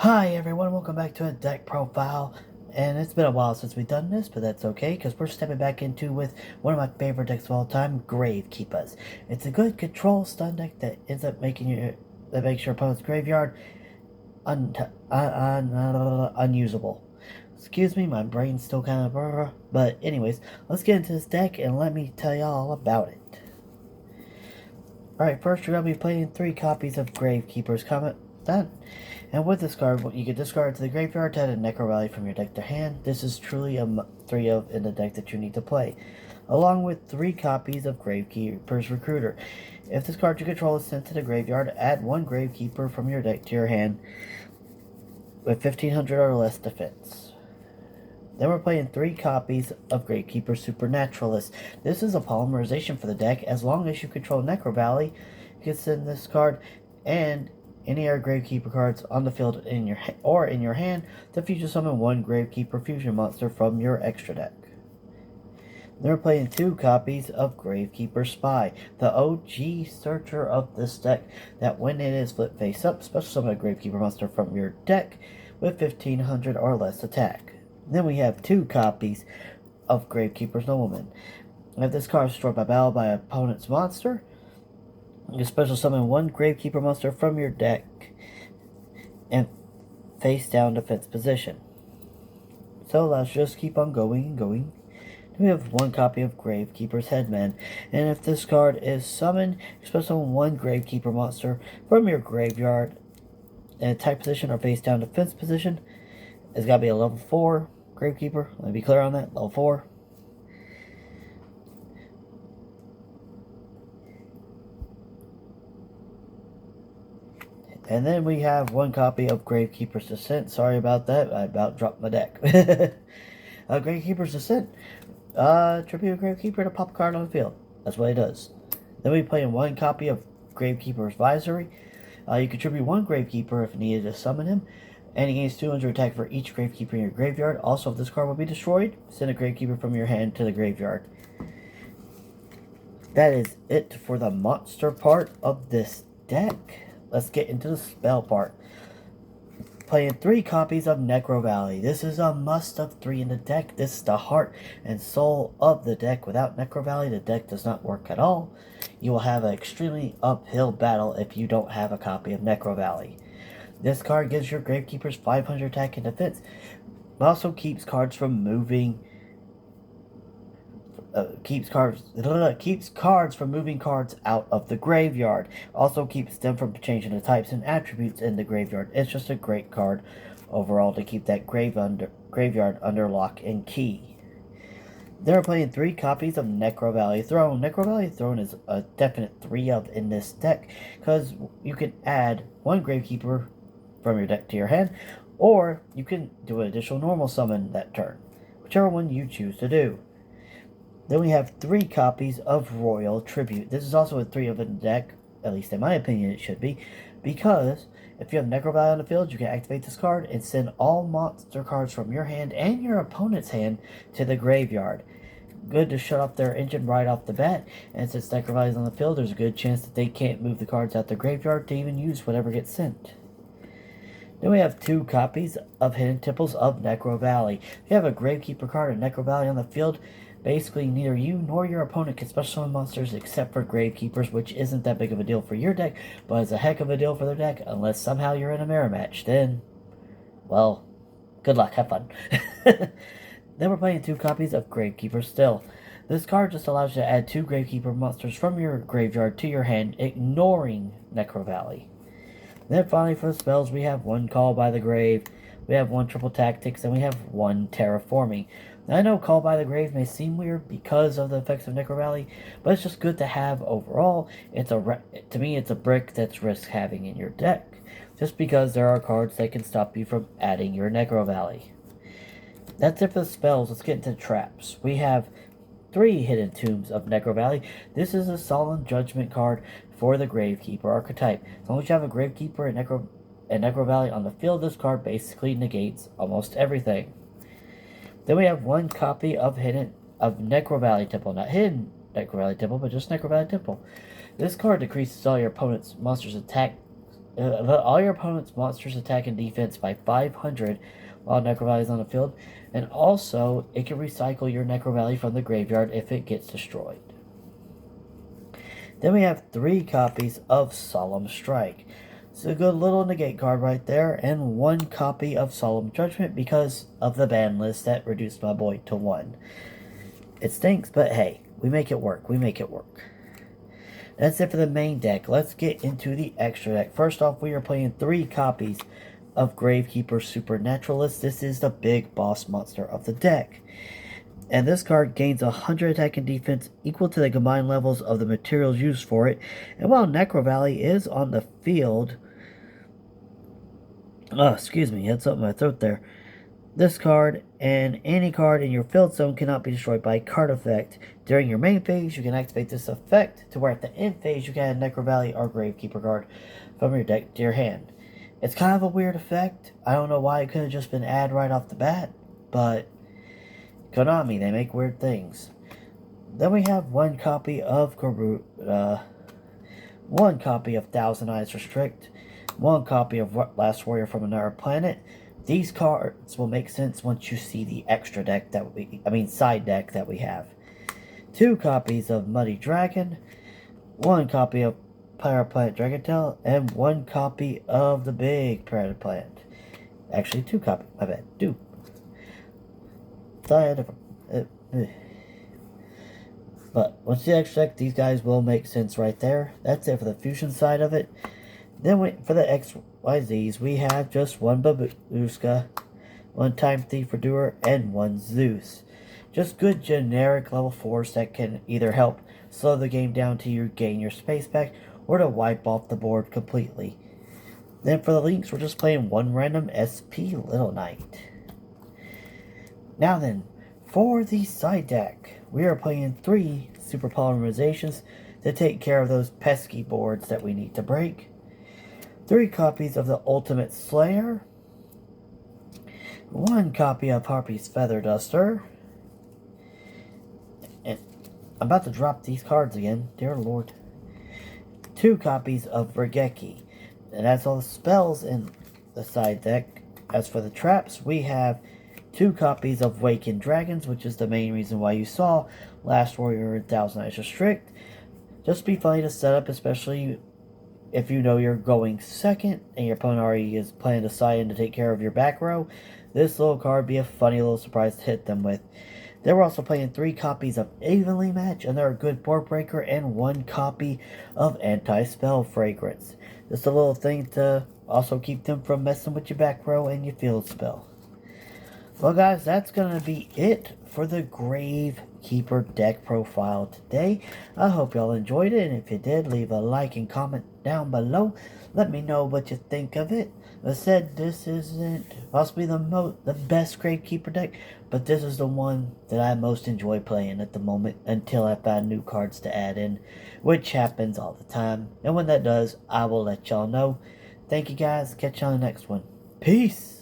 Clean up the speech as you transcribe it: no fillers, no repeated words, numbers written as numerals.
Hi everyone, welcome back to a deck profile. And it's been a while since we've done this, but that's okay, because we're stepping back into with one of my favorite decks of all time, Gravekeeper'S. It's a good control stun deck that ends up that makes your opponent's graveyard unusable. Excuse me, my brain's still kind of but anyways, let's get into this deck and let me tell you all about it. Alright, first you're going to be playing 3 copies of Gravekeeper'S Comment Done. And with this card, you can discard to the graveyard to add a Necro Rally from your deck to hand. This is truly a 3 of in the deck that you need to play. Along with 3 copies of Gravekeeper'S Recruiter. If this card you control is sent to the graveyard, add 1 Gravekeeper from your deck to your hand with 1500 or less defense. Then we're playing 3 copies of Gravekeeper'S Supernaturalist. This is a polymerization for the deck. As long as you control Necro Valley, you can send this card and any other Gravekeeper cards on the field in your hand to fusion summon 1 Gravekeeper fusion monster from your extra deck. Then we're playing 2 copies of Gravekeeper'S Spy, the OG searcher of this deck, that when it is flipped face up, special summon a Gravekeeper monster from your deck with 1500 or less attack. Then we have 2 copies of Gravekeeper'S Nobleman. If this card is destroyed by battle by an opponent's monster, you can special summon 1 Gravekeeper monster from your deck and face down defense position. So let's just keep on going and going. Then we have 1 copy of Gravekeeper'S Headman. And if this card is summoned, you special summon 1 Gravekeeper monster from your graveyard in attack position or face down defense position. It's got to be a level 4 Gravekeeper. Let me be clear on that. Level 4. And then we have 1 copy of Gravekeeper'S Descent. Sorry about that. I about dropped my deck. Gravekeeper'S Descent. Tribute a Gravekeeper to pop a card on the field. That's what it does. Then we play in 1 copy of Gravekeeper'S Visory. You contribute 1 Gravekeeper if needed to summon him. And he gains 200 attack for each Gravekeeper in your graveyard. Also, if this card will be destroyed, send a Gravekeeper from your hand to the graveyard. That is it for the monster part of this deck. Let's get into the spell part. Playing 3 copies of Necro Valley. This is a must of 3 in the deck. This is the heart and soul of the deck. Without Necro Valley, the deck does not work at all. You will have an extremely uphill battle if you don't have a copy of Necro Valley. This card gives your Gravekeepers 500 attack and defense, but also keeps cards from moving. Keeps cards from moving cards out of the graveyard. Also keeps them from changing the types and attributes in the graveyard. It's just a great card overall to keep that graveyard under lock and key. They're playing 3 copies of Necro Valley Throne. Necro Valley Throne is a definite 3 of in this deck, because you can add 1 Gravekeeper from your deck to your hand, or you can do an additional normal summon that turn, whichever one you choose to do. Then we have 3 copies of Royal Tribute. This is also a 3 of the deck, at least in my opinion it should be, because if you have Necro Valley on the field, you can activate this card and send all monster cards from your hand and your opponent's hand to the graveyard. Good to shut off their engine right off the bat, and since Necro Valley is on the field, there's a good chance that they can't move the cards out the graveyard to even use whatever gets sent. Then we have 2 copies of Hidden Temples of Necro Valley. If you have a Gravekeeper card and Necro Valley on the field, basically neither you nor your opponent can special summon monsters except for Gravekeepers, which isn't that big of a deal for your deck, but it's a heck of a deal for their deck, unless somehow you're in a mirror match. Then, well, good luck, have fun. Then we're playing 2 copies of Gravekeeper Still. This card just allows you to add 2 Gravekeeper monsters from your graveyard to your hand, ignoring Necro Valley. Then finally for the spells, we have 1 Call by the Grave, we have 1 Triple Tactics, and we have 1 Terraforming. Now, I know Call by the Grave may seem weird because of the effects of Necro Valley, but it's just good to have overall. To me, it's a brick that's risk having in your deck, just because there are cards that can stop you from adding your Necro Valley. That's it for the spells. Let's get into the traps. We have 3 Hidden Tombs of Necro Valley. This is a Solemn Judgment card for the Gravekeeper archetype. As long as you have a Gravekeeper and Necro Valley on the field, this card basically negates almost everything. Then we have 1 copy of Necro Valley Temple. Not Hidden Necro Valley Temple, but just Necro Valley Temple. This card decreases all your opponent's monster's attack all your opponent's monsters attack and defense by 500 while Necro Valley is on the field, and also it can recycle your Necro Valley from the graveyard if it gets destroyed. Then we have 3 copies of Solemn Strike. It's a good little negate card right there, and 1 copy of Solemn Judgment because of the ban list that reduced my boy to 1. It stinks, but hey, we make it work. We make it work. That's it for the main deck. Let's get into the extra deck. First off, we are playing 3 copies of Gravekeeper'S Supernaturalist. This is the big boss monster of the deck. And this card gains 100 attack and defense equal to the combined levels of the materials used for it. And while Necro Valley is on the field... Oh, excuse me, had something in my throat there. This card and any card in your field zone cannot be destroyed by a card effect. During your main phase, you can activate this effect to where at the end phase you can add Necro Valley or Gravekeeper card from your deck to your hand. It's kind of a weird effect. I don't know why it could have just been added right off the bat, but Konami, they make weird things. Then we have 1 copy of 1 copy of Thousand Eyes Restrict, 1 copy of Last Warrior from Another Planet. These cards will make sense once you see the extra deck that side deck that we have. 2 copies of Muddy Dragon, 1 copy of Pirate Planet Dragontail, and 1 copy of the Big Pirate Planet. Actually, 2 copies. My bad. 2. But once you extract, these guys will make sense right there. That's it for the fusion side of it. Then for the XYZs, we have just 1 Babushka, 1 Time Thief Redoer, and 1 Zeus. Just good generic level 4s that can either help slow the game down till you gain your space back, or to wipe off the board completely. Then for the links, we're just playing 1 random SP Little Knight. Now then, for the side deck, we are playing 3 Super Polymerizations to take care of those pesky boards that we need to break. 3 copies of the Ultimate Slayer. 1 copy of Harpy's Feather Duster. And I'm about to drop these cards again, dear lord. 2 copies of Regeki. And that's all the spells in the side deck. As for the traps, we have 2 copies of Wakened Dragons, which is the main reason why you saw Last Warrior and Thousand Eyes Restrict. Just be funny to set up, especially if you know you're going second and your opponent already is planning to side in to take care of your back row. This little card be a funny little surprise to hit them with. They were also playing 3 copies of Evenly Match, and they're a good board breaker, and 1 copy of Anti-Spell Fragrance. Just a little thing to also keep them from messing with your back row and your field spell. Well guys, that's going to be it for the Gravekeeper deck profile today. I hope y'all enjoyed it, and if you did, leave a like and comment down below. Let me know what you think of it. As I said, this isn't possibly the best Gravekeeper deck, but this is the one that I most enjoy playing at the moment until I find new cards to add in, which happens all the time. And when that does, I will let y'all know. Thank you guys. Catch you on the next one. Peace!